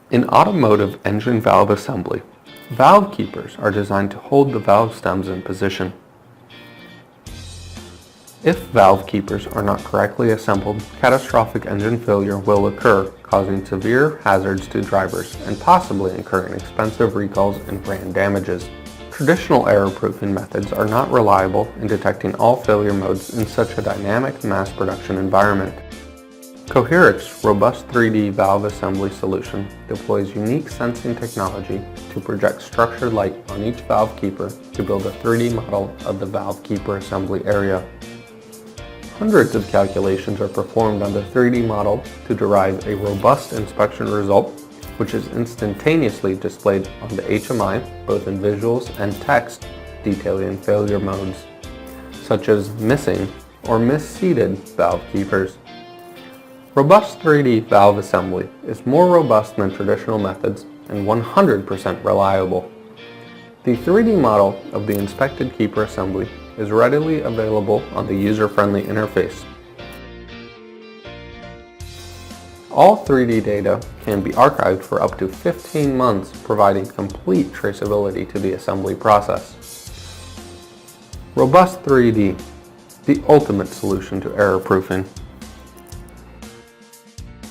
In automotive engine valve assembly, valve keepers are designed to hold the valve stems in position. If valve keepers are not correctly assembled, catastrophic engine failure will occur, causing severe hazards to drivers and possibly incurring expensive recalls and brand damages. Traditional error-proofing methods are not reliable in detecting all failure modes in such a dynamic mass production environment. Coherix Robust3D valve assembly solution deploys unique sensing technology to project structured light on each valve keeper to build a 3D model of the valve keeper assembly area. Hundreds of calculations are performed on the 3D model to derive a robust inspection result, which is instantaneously displayed on the HMI, both in visuals and text detailing failure modes, such as missing or misseated valve keepers. Robust3D valve assembly is more robust than traditional methods and 100% reliable. The 3D model of the inspected keeper assembly is readily available on the user-friendly interface. All 3D data can be archived for up to 15 months, providing complete traceability to the assembly process. Robust3D, the ultimate solution to error proofing.